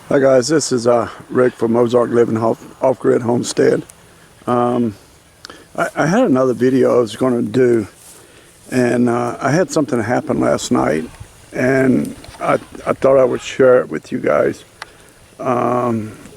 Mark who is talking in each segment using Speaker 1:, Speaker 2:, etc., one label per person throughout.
Speaker 1: Hi guys, this is Rick from Ozark Living Off-Grid Homestead. I had another video I was going to do, and I had something happen last night, and I thought I would share it with you guys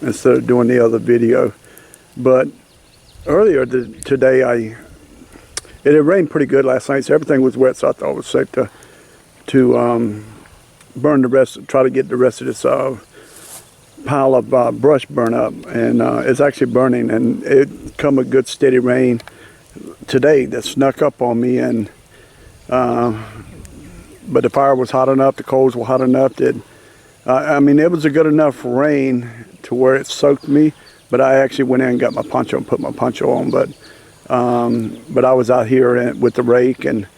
Speaker 1: instead of doing the other video. But earlier today, it had rained pretty good last night, so everything was wet, so I thought it was safe to burn the rest, try to get the rest of this pile of brush burn up, and it's actually burning, and it come a good steady rain today that snuck up on me, and but the fire was hot enough, the coals were hot enough that I mean, it was a good enough rain to where it soaked me, but I actually went in and got my poncho and put my poncho on. But I was out here with the rake and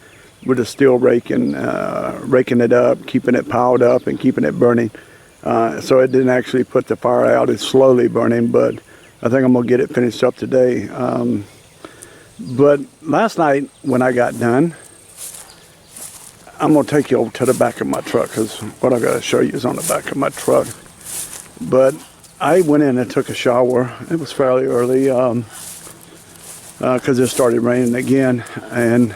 Speaker 1: with the steel rake and raking it up, keeping it piled up and keeping it burning. So it didn't actually put the fire out. It's slowly burning, but I think I'm going to get it finished up today. But last night when I got done, I'm going to take you over to the back of my truck, because what I got to show you is on the back of my truck. But I went in and took a shower. It was fairly early because it started raining again. And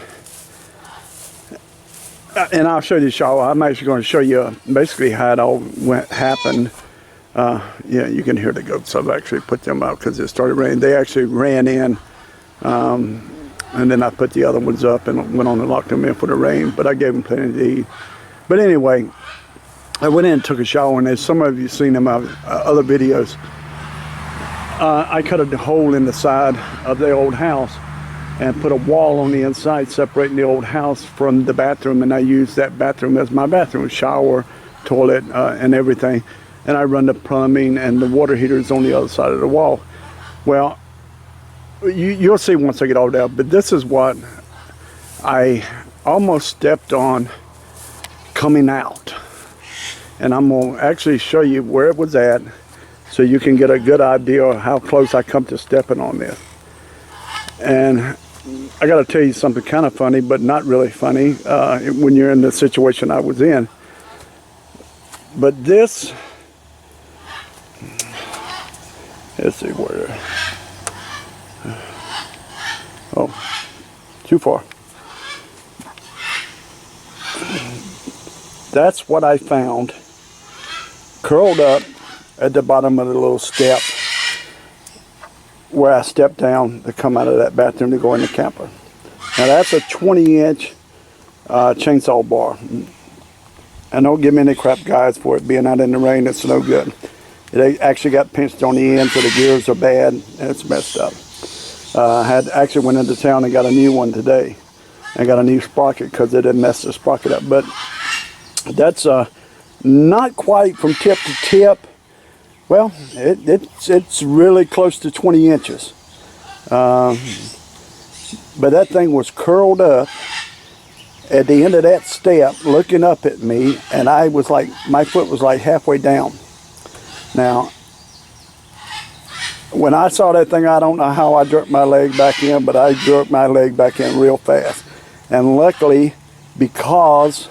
Speaker 1: I'll show you the shower. I'm actually going to show you basically how it all happened. Yeah, you can hear the goats. I've actually put them out because it started raining. They actually ran in, and then I put the other ones up and went on and locked them in for the rain. But I gave them plenty to eat. But anyway, I went in and took a shower, and as some of you seen in my other videos, I cut a hole in the side of the old house and put a wall on the inside separating the old house from the bathroom, and I used that bathroom as my bathroom, shower, toilet, and everything. And I run the plumbing and the water heaters on the other side of the wall. Well, you'll see once I get all that, but this is what I almost stepped on coming out. And I'm going to actually show you where it was at so you can get a good idea of how close I come to stepping on this. And I got to tell you something kind of funny, but not really funny when you're in the situation I was in. But this, let's see where, oh, too far. That's what I found curled up at the bottom of the little step where I stepped down to come out of that bathroom to go in the camper. Now that's a 20-inch chainsaw bar. And don't give me any crap, guys, for it being out in the rain. It's no good. It actually got pinched on the end, so the gears are bad and it's messed up. I actually went into town and got a new one today. I got a new sprocket because it had messed the sprocket up. But that's not quite from tip to tip. Well, it's really close to 20 inches. But that thing was curled up at the end of that step, looking up at me, and I was like, my foot was like halfway down. Now, when I saw that thing, I don't know how I jerked my leg back in, but I jerked my leg back in real fast. And luckily, because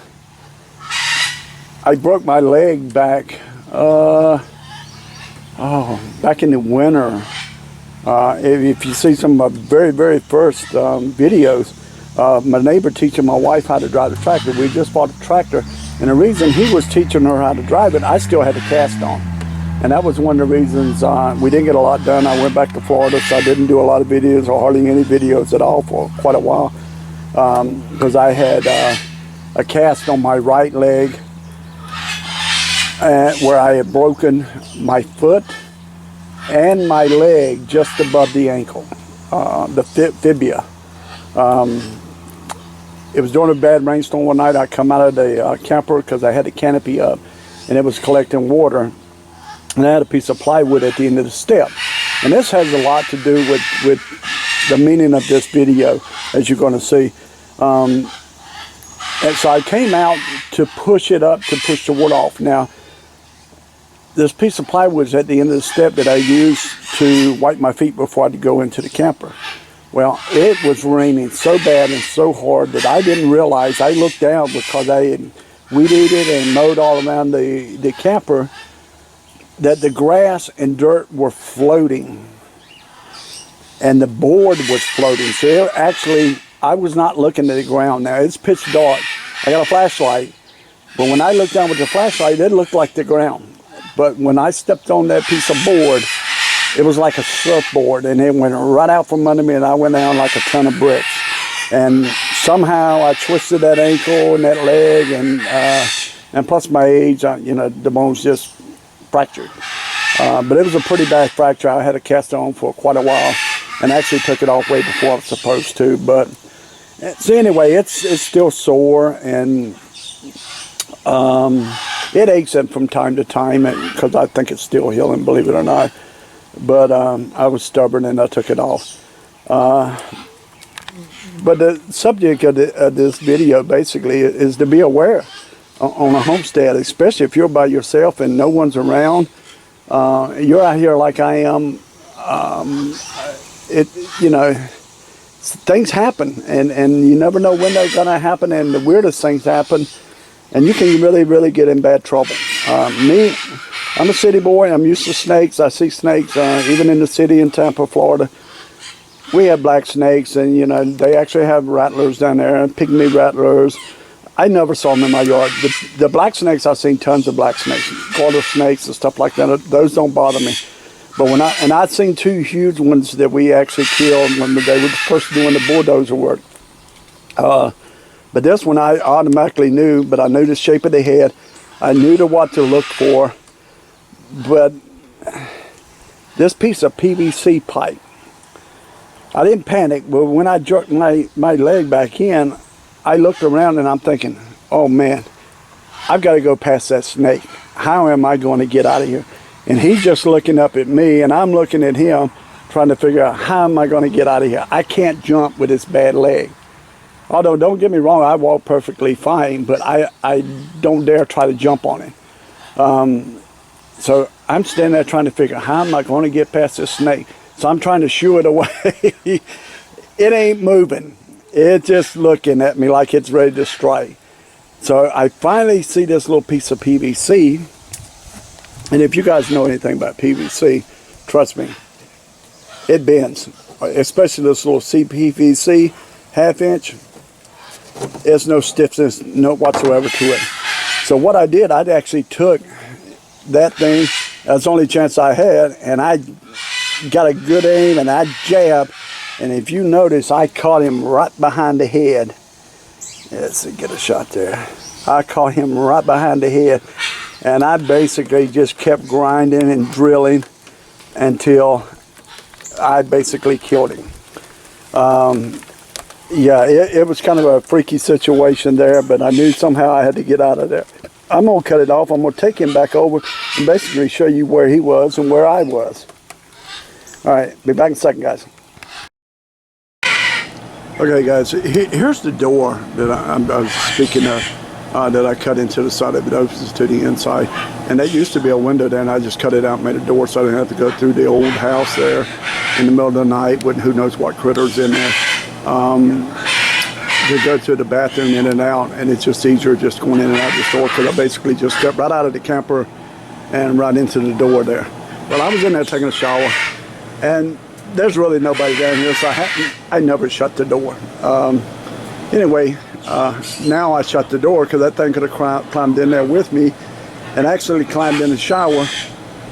Speaker 1: I broke my leg back, back in the winter. If you see some of my very first videos, my neighbor teaching my wife how to drive the tractor. We just bought a tractor, and the reason he was teaching her how to drive it, I still had the cast on. And that was one of the reasons we didn't get a lot done. I went back to Florida, so I didn't do a lot of videos, or hardly any videos at all for quite a while, because I had a cast on my right leg where I had broken my foot and my leg just above the ankle, the fibia. It was during a bad rainstorm one night. I come out of the camper because I had the canopy up, and it was collecting water, and I had a piece of plywood at the end of the step. And this has a lot to do with the meaning of this video, as you're going to see. And so I came out to push it up, to push the wood off. Now, this piece of plywood is at the end of the step that I use to wipe my feet before I go into the camper. Well, it was raining so bad and so hard that I didn't realize. I looked down because I had weed eated and mowed all around the camper, that the grass and dirt were floating, and the board was floating. So it actually, I was not looking at the ground. Now it's pitch dark. I got a flashlight, but when I looked down with the flashlight, it looked like the ground. But when I stepped on that piece of board, it was like a surfboard, and it went right out from under me, and I went down like a ton of bricks. And somehow I twisted that ankle and that leg, and plus my age, you know, the bones just fractured. But it was a pretty bad fracture. I had a cast on for quite a while, and actually took it off way before I was supposed to. But so anyway, it's still sore, and it aches from time to time because I think it's still healing, believe it or not. But I was stubborn and I took it off. But the subject of this video basically is to be aware on a homestead, especially if you're by yourself and no one's around. You're out here like I am. You know, things happen, and you never know when they're gonna happen, and the weirdest things happen, and you can really get in bad trouble. Me, I'm a city boy. I'm used to snakes. I see snakes even in the city in Tampa, Florida. We have black snakes, and you know, they actually have rattlers down there, pygmy rattlers. I never saw them in my yard. The black snakes, I've seen tons of black snakes, garter snakes and stuff like that. Those don't bother me. But I'd seen two huge ones that we actually killed when they were first doing the bulldozer work. But this one I automatically knew, but I knew the shape of the head. I knew what to look for. But this piece of PVC pipe, I didn't panic, but when I jerked my leg back in, I looked around and I'm thinking, oh man, I've got to go past that snake. How am I going to get out of here? And he's just looking up at me, and I'm looking at him, trying to figure out how am I going to get out of here. I can't jump with this bad leg. Although, don't get me wrong, I walk perfectly fine, but I don't dare try to jump on it. So I'm standing there trying to figure out how am I going to get past this snake. So I'm trying to shoo it away. It ain't moving. It's just looking at me like it's ready to strike. So I finally see this little piece of PVC. And if you guys know anything about PVC, trust me, it bends. Especially this little CPVC, half-inch. There's no stiffness whatsoever to it. So what I did, I actually took that thing, that's the only chance I had, and I got a good aim, and I jabbed. And if you notice, I caught him right behind the head. Let's get a shot there. I caught him right behind the head. And I basically just kept grinding and drilling until I basically killed him. Yeah, it was kind of a freaky situation there, but I knew somehow I had to get out of there. I'm going to cut it off. I'm going to take him back over and basically show you where he was and where I was. All right, be back in a second, guys. Okay, guys, here's the door that I was speaking of. That I cut into the side of it, opens to the inside, and that used to be a window there, and I just cut it out and made a door so I didn't have to go through the old house there in the middle of the night with who knows what critters in there to go to the bathroom in and out. And it's just easier just going in and out of the store, because I basically just stepped right out of the camper and right into the door there. Well, I was in there taking a shower, and there's really nobody down here, so I never shut the door. Anyway, now I shut the door because that thing could have climbed in there with me and actually climbed in the shower,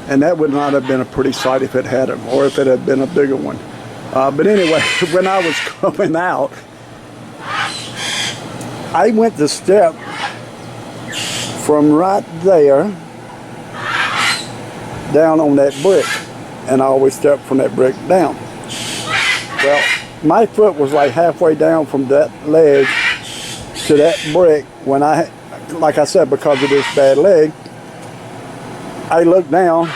Speaker 1: and that would not have been a pretty sight if it had him, or if it had been a bigger one. But anyway, when I was coming out, I went to step from right there down on that brick, and I always step from that brick down. Well, my foot was like halfway down from that leg to that brick when like I said, because of this bad leg, I looked down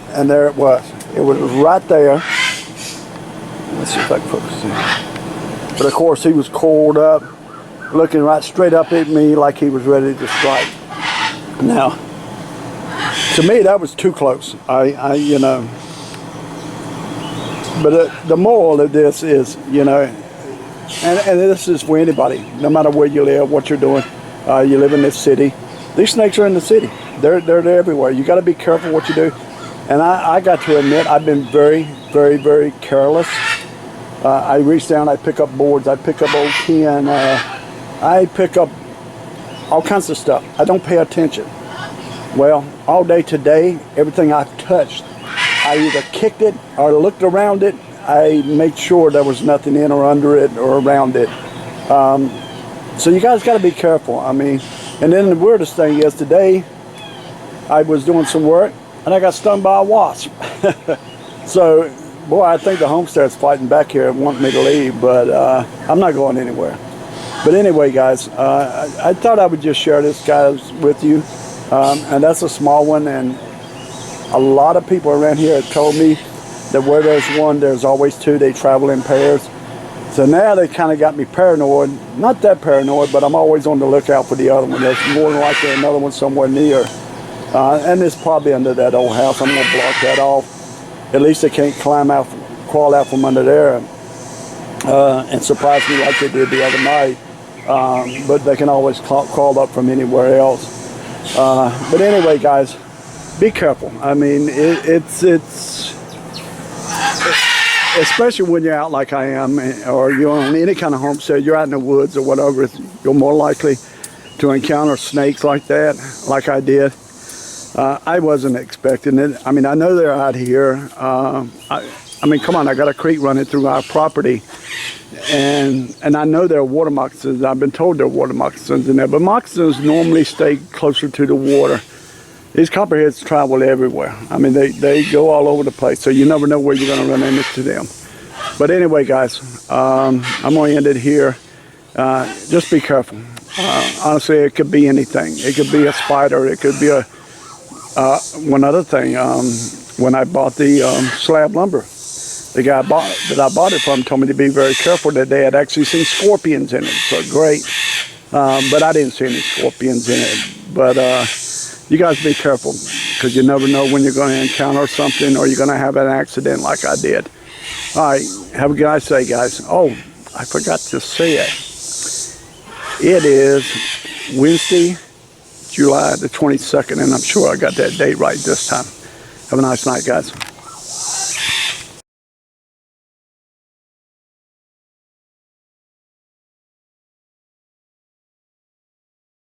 Speaker 1: and there it was. It was right there. Let's see if I can focus in. But of course he was coiled up, looking right straight up at me like he was ready to strike. Now, to me that was too close. You know, but the moral of this is, you know, and this is for anybody, no matter where you live, what you're doing, you live in this city. These snakes are in the city. They're everywhere. You got to be careful what you do. And I got to admit, I've been very, very, very careless. I reach down, I pick up boards, I pick up old tin, I pick up all kinds of stuff. I don't pay attention. Well, all day today, everything I've touched, I either kicked it or looked around it. I made sure there was nothing in or under it or around it. So you guys got to be careful. I mean, and then the weirdest thing is today, I was doing some work and I got stung by a wasp. So, boy, I think the Homestead's fighting back here and wanting me to leave, but I'm not going anywhere. But anyway, guys, I thought I would just share this, guys, with you. And that's a small one, and a lot of people around here have told me that where there's one, there's always two. They travel in pairs. So now they kind of got me paranoid. Not that paranoid, but I'm always on the lookout for the other one. There's more than likely another one somewhere near. And it's probably under that old house. I'm going to block that off. At least they can't crawl out from under there and surprise me like they did the other night. But they can always crawl up from anywhere else. But anyway, guys, be careful. I mean, it's especially when you're out like I am, or you're on any kind of homestead, you're out in the woods or whatever, you're more likely to encounter snakes like that, like I did. I wasn't expecting it. I mean, I know they're out here. I mean, come on, I got a creek running through our property, and I know there are water moccasins. I've been told there are water moccasins in there, but moccasins normally stay closer to the water. These copperheads travel everywhere. I mean, they go all over the place, so you never know where you're going to run into them. But anyway, guys, I'm going to end it here. Just be careful. Honestly, it could be anything. It could be a spider. It could be a one other thing. When I bought the slab lumber, the guy that I bought it from told me to be very careful that they had actually seen scorpions in it. So great. But I didn't see any scorpions in it. But you guys be careful, because you never know when you're going to encounter something or you're going to have an accident like I did. All right, have a nice day, guys. Oh, I forgot to say it. It is Wednesday, July the 22nd, and I'm sure I got that date right this time. Have a nice night, guys.